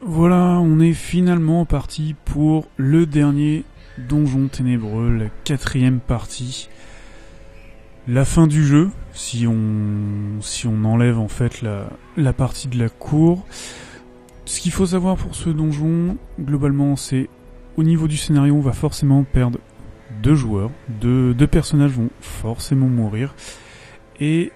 Voilà, on est finalement parti pour le dernier donjon ténébreux, la 4e partie. La fin du jeu, si on enlève en fait la partie de la cour. Ce qu'il faut savoir pour ce donjon, globalement, c'est au niveau du scénario, on va forcément perdre 2 joueurs, deux personnages vont forcément mourir. Et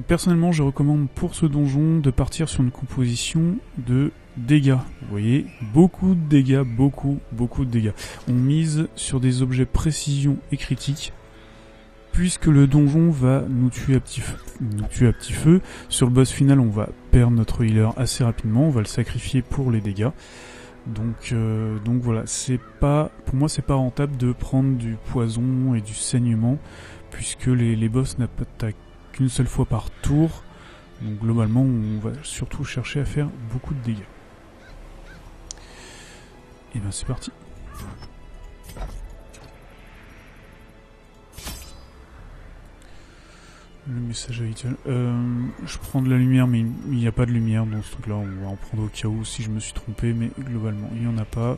personnellement, je recommande pour ce donjon de partir sur une composition de dégâts. Vous voyez, beaucoup de dégâts, beaucoup de dégâts. On mise sur des objets précision et critiques, puisque le donjon va nous tuer à petit feu. Sur le boss final, on va perdre notre healer assez rapidement, on va le sacrifier pour les dégâts. Donc voilà, pour moi c'est pas rentable de prendre du poison et du saignement, puisque les boss n'attaquent qu'une seule fois par tour. Donc globalement, on va surtout chercher à faire beaucoup de dégâts. Et ben c'est parti. Le message habituel. Je prends de la lumière, mais il n'y a pas de lumière dans ce truc-là. On va en prendre au cas où si je me suis trompé, mais globalement, il n'y en a pas.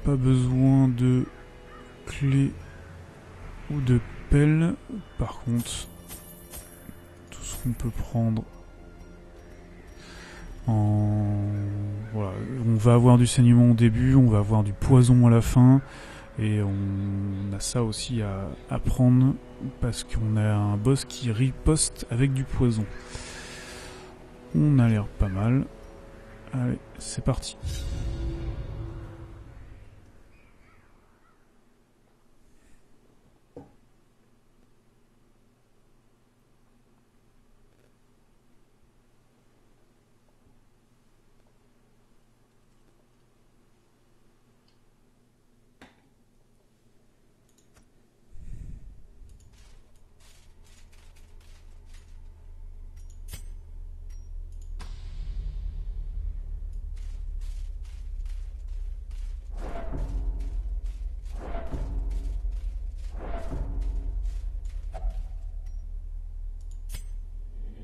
Pas besoin de clé ou de pelle. Par contre, tout ce qu'on peut prendre voilà, on va avoir du saignement au début, on va avoir du poison à la fin. Et on a ça aussi à prendre parce qu'on a un boss qui riposte avec du poison. On a l'air pas mal. Allez, c'est parti.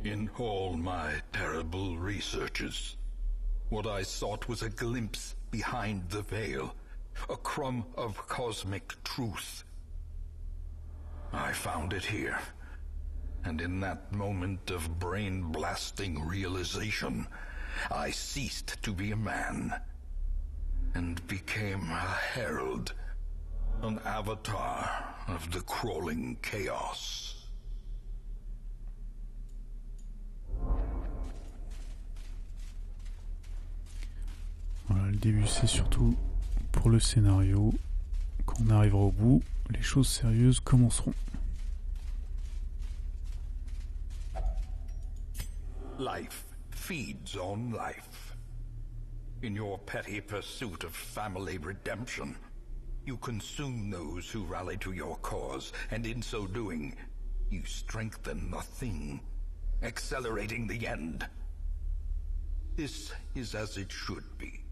In all my terrible researches, what I sought was a glimpse behind the veil, a crumb of cosmic truth. I found it here, and in that moment of brain-blasting realization, I ceased to be a man, and became a herald, an avatar of the crawling chaos. Voilà, le début c'est surtout pour le scénario. Quand on arrivera au bout, les choses sérieuses commenceront. Life feeds on life. In your petty pursuit of family redemption, you consume those who rally to your cause, and in so doing, you strengthen the thing, accelerating the end. This is as it should be.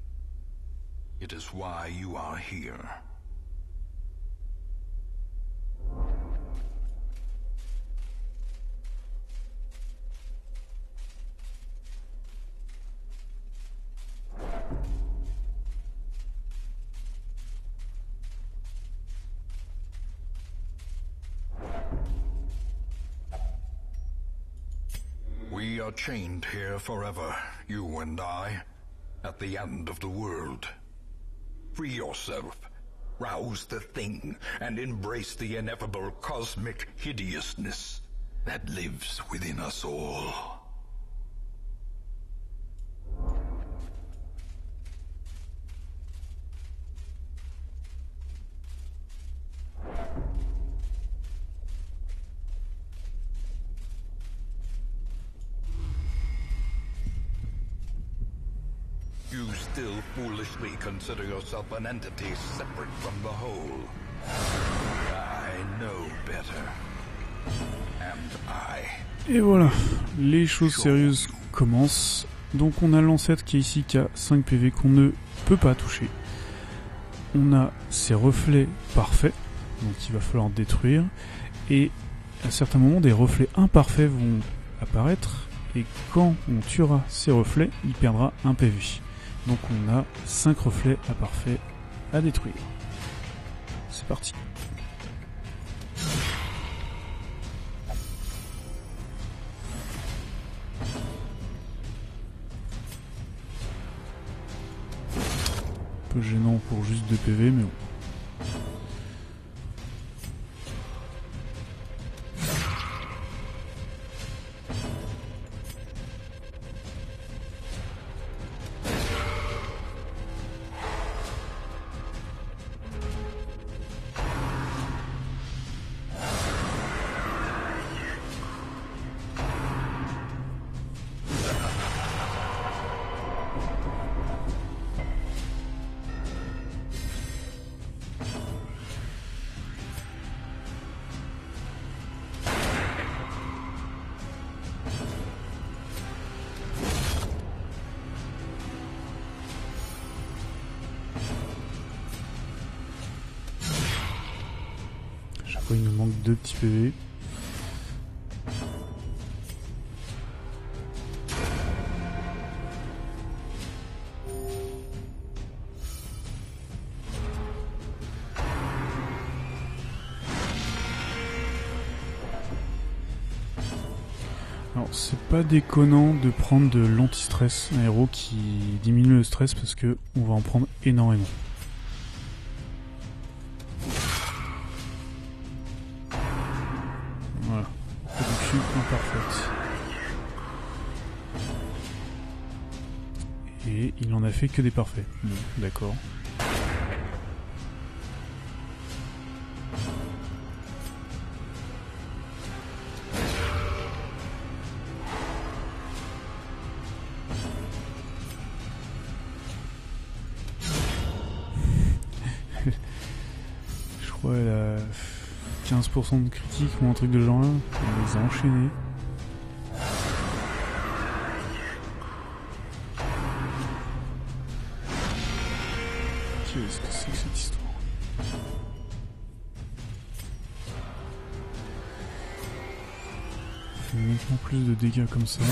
It is why you are here. We are chained here forever, you and I, at the end of the world. Free yourself, rouse the thing, and embrace the ineffable cosmic hideousness that lives within us all. You still foolishly consider yourself an entity separate from the whole. I know better. And I... Et voilà, les choses sérieuses commencent. Donc on a l'ancêtre qui est ici, qui a 5 PV qu'on ne peut pas toucher. On a ses reflets parfaits, donc il va falloir détruire. Et à certains moments, des reflets imparfaits vont apparaître. Et quand on tuera ces reflets, il perdra un PV. Donc on a 5 reflets à parfait à détruire. C'est parti. Un peu gênant pour juste 2 PV, mais bon. Il nous manque 2 petits PV. Alors c'est pas déconnant de prendre de l'anti-stress, un héros qui diminue le stress parce que on va en prendre énormément. Voilà, production imparfaite. Et il en a fait que des parfaits. Bon, d'accord. Je crois qu'elle a 15% de critique ou un truc de genre là. Elle les a enchaînés. Qu'est-ce que c'est que cette histoire? On fait nettement plus de dégâts comme ça.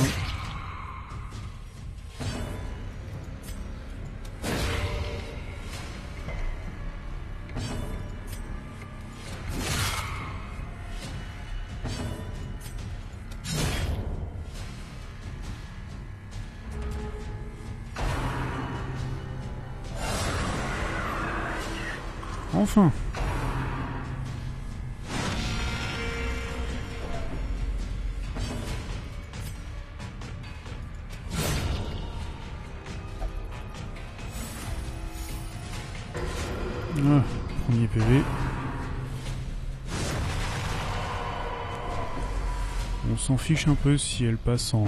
Enfin! Ah, premier PV. On s'en fiche un peu si elle passe en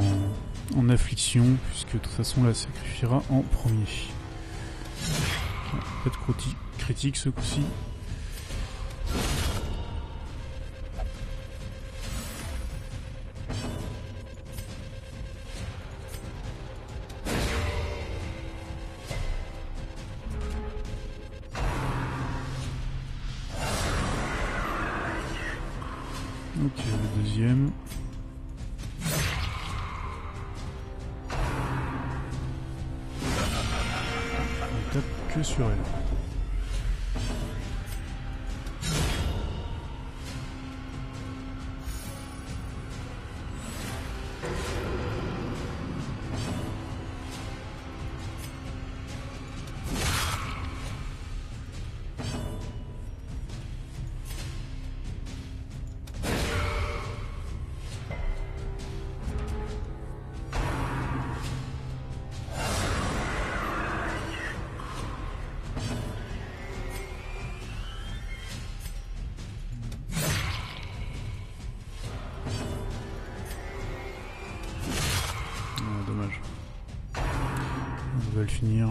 affliction, puisque de toute façon on la sacrifiera en premier. Pas de critique ce coup-ci. Ok, le deuxième. On tape que sur elle. Dommage. On va le finir.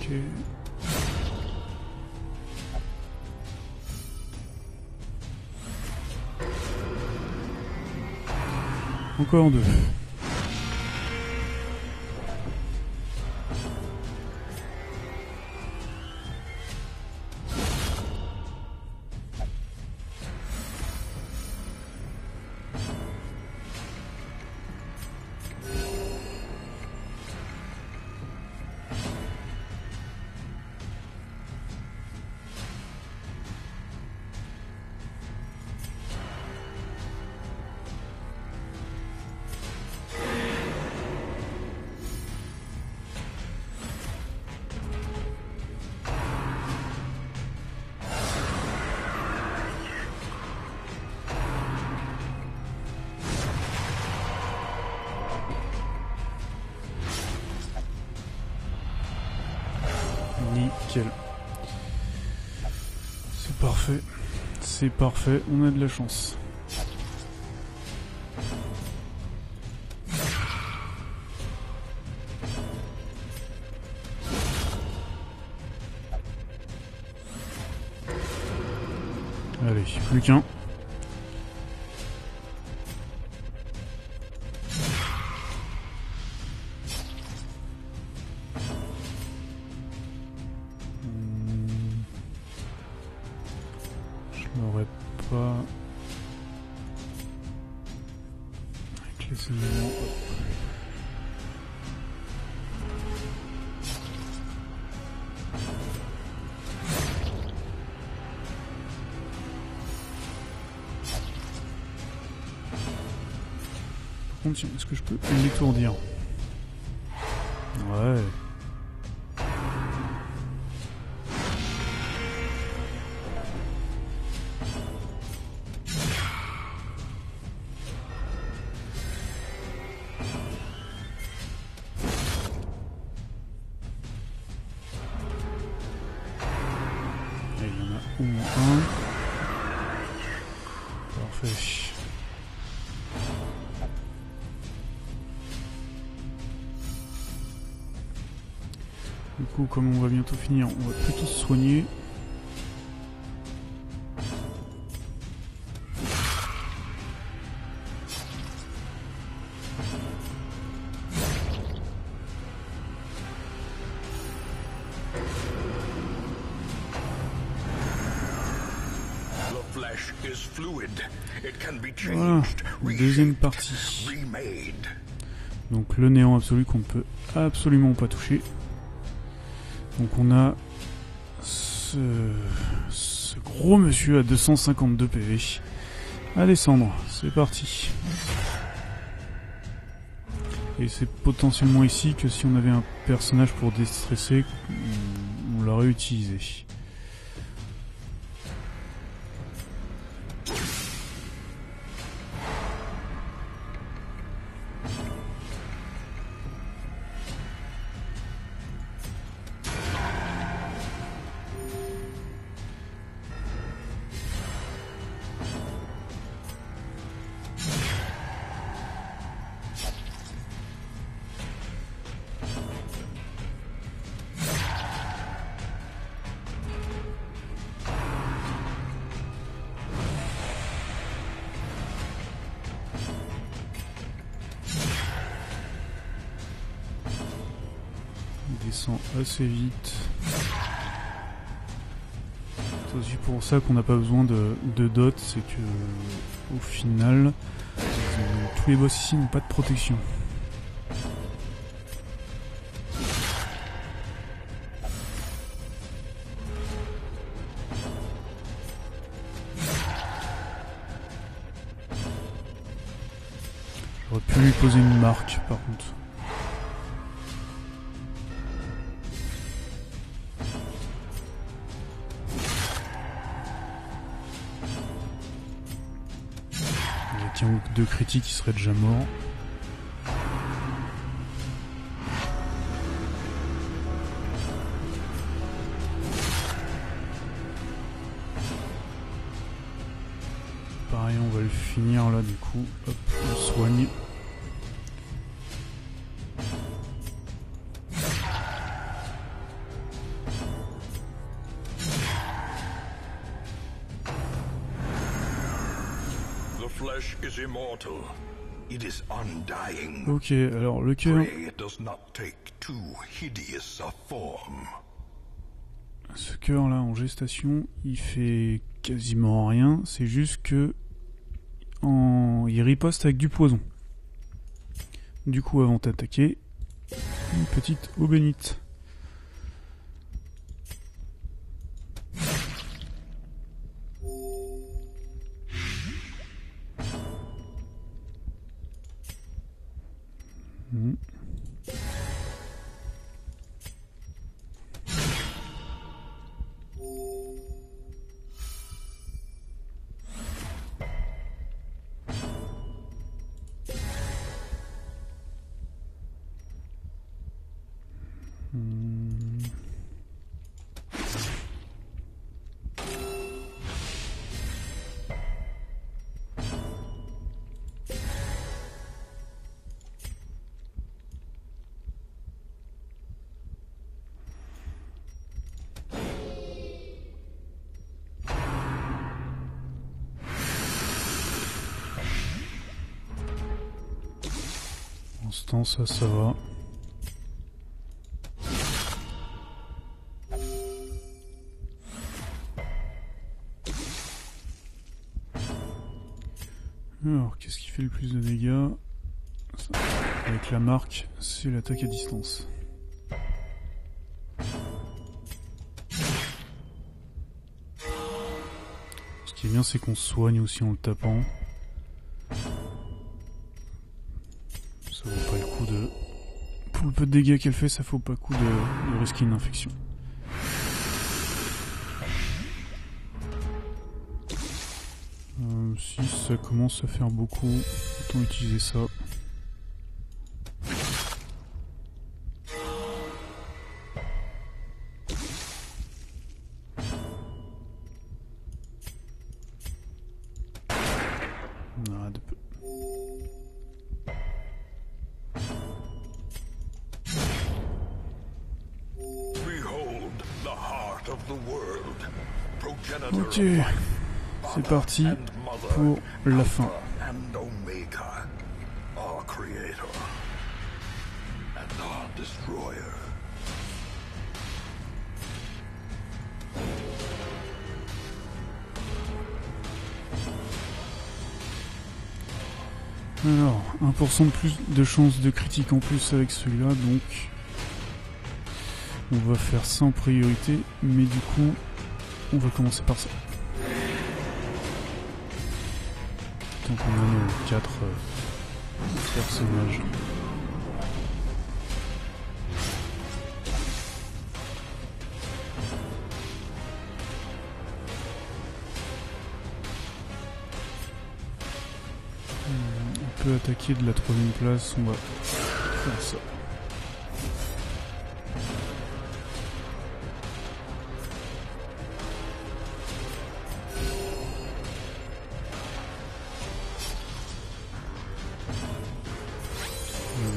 Ok. Encore deux. Nickel. C'est parfait. C'est parfait, on a de la chance. Allez, plus qu'un. Je l'aurais pas... Avec les éléments... Par contre, est-ce que je peux l'étourdir? Ouais. Et il y en a au moins un. Parfait. Du coup, comme on va bientôt finir, on va plutôt se soigner. Voilà, deuxième partie. Donc le néant absolu qu'on ne peut absolument pas toucher. Donc on a ce gros monsieur à 252 PV à descendre. C'est parti. Et c'est potentiellement ici que si on avait un personnage pour déstresser, on l'aurait utilisé. Il descend assez vite. C'est aussi pour ça qu'on n'a pas besoin de dot, c'est que au final, tous les boss ici n'ont pas de protection. J'aurais pu lui poser une marque par contre. Tiens, deux critiques, il serait déjà mort. Pareil, on va le finir là du coup. Hop, on soigne. is immortal. It is undying. Ok, alors le cœur... Pray it does not take too hideous a form. Ce cœur là en gestation, il fait quasiment rien, c'est juste que il riposte avec du poison. Du coup, avant d'attaquer, une petite eau bénite. Pour l'instant, ça va. Alors, qu'est-ce qui fait le plus de dégâts? Ça, avec la marque, c'est l'attaque à distance. Ce qui est bien, c'est qu'on se soigne aussi en le tapant. Ça vaut pas le coup de... Pour le peu de dégâts qu'elle fait, ça vaut pas le coup de risquer une infection. Si ça commence à faire beaucoup, autant utiliser ça. Ah, de peu. Ok, c'est parti pour la fin. Alors, 1% de plus de chance de critique en plus avec celui-là, donc on va faire ça en priorité, mais du coup, on va commencer par ça. Tant qu'on a nos 4 personnages. On peut attaquer de la 3ème place, on va faire ça.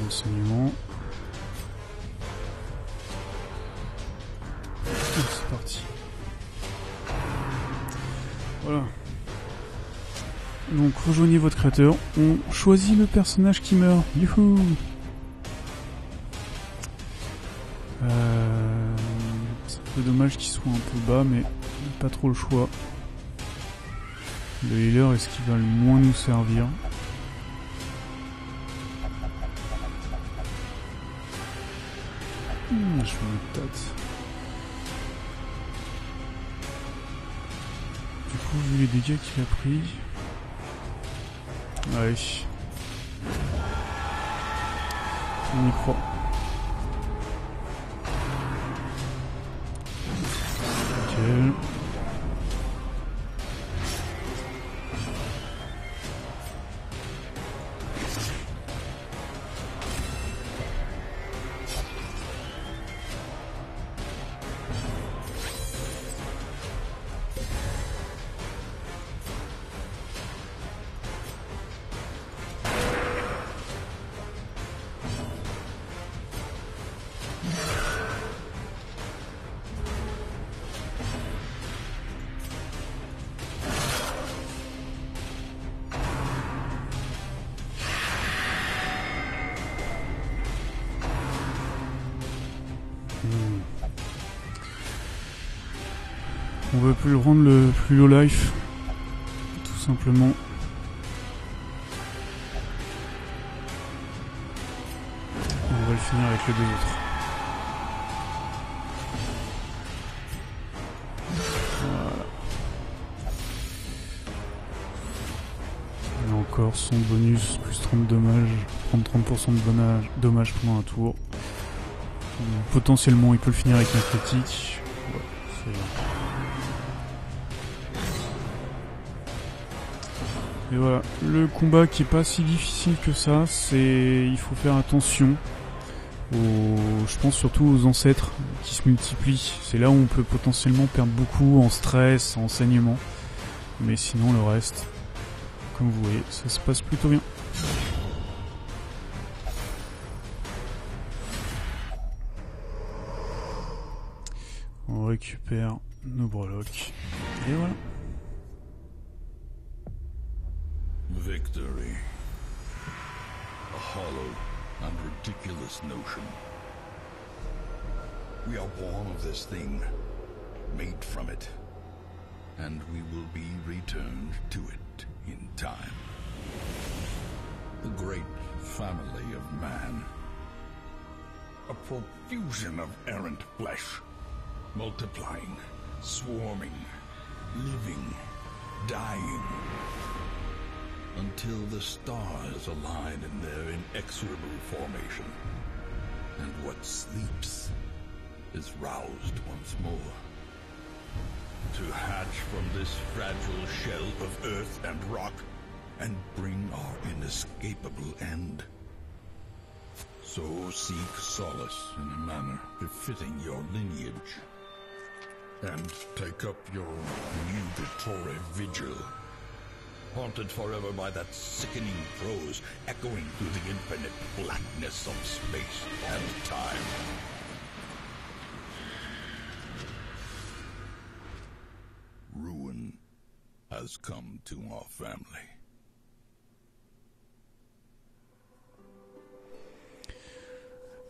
Enseignement. C'est parti. Voilà. Donc rejoignez votre créateur. On choisit le personnage qui meurt. Youhou. C'est un peu dommage qu'il soit un peu bas, mais pas trop le choix. Le healer est ce qui va le moins nous servir. Je me tâte. Du coup, vu les dégâts qu'il a pris... Allez. On y croit. Nickel. On veut plus le rendre le plus low life, tout simplement. On va le finir avec les deux autres. Voilà. Et encore son bonus, plus 30 dommages, prendre 30% de dommages pendant un tour. Potentiellement il peut le finir avec un critique. Ouais, c'est... Et voilà, le combat qui est pas si difficile que ça, c'est... il faut faire attention je pense surtout aux ancêtres qui se multiplient. C'est là où on peut potentiellement perdre beaucoup en stress, en saignement. Mais sinon le reste, comme vous voyez, ça se passe plutôt bien. On récupère nos breloques. Et voilà. Victory. A hollow and ridiculous notion. We are born of this thing, made from it, and we will be returned to it in time. The great family of man. A profusion of errant flesh, multiplying, swarming, living, dying, until the stars align in their inexorable formation, and what sleeps is roused once more. To hatch from this fragile shell of earth and rock, and bring our inescapable end. So seek solace in a manner befitting your lineage, and take up your nugatory vigil, haunted forever by that sickening prose echoing through the infinite blackness of space and time. Ruin has come to our family.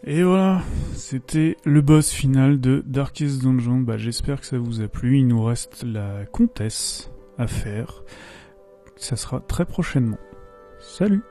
Et voilà, c'était le boss final de Darkest Dungeon. J'espère que ça vous a plu. Il nous reste la comtesse à faire. Ça sera très prochainement. Salut!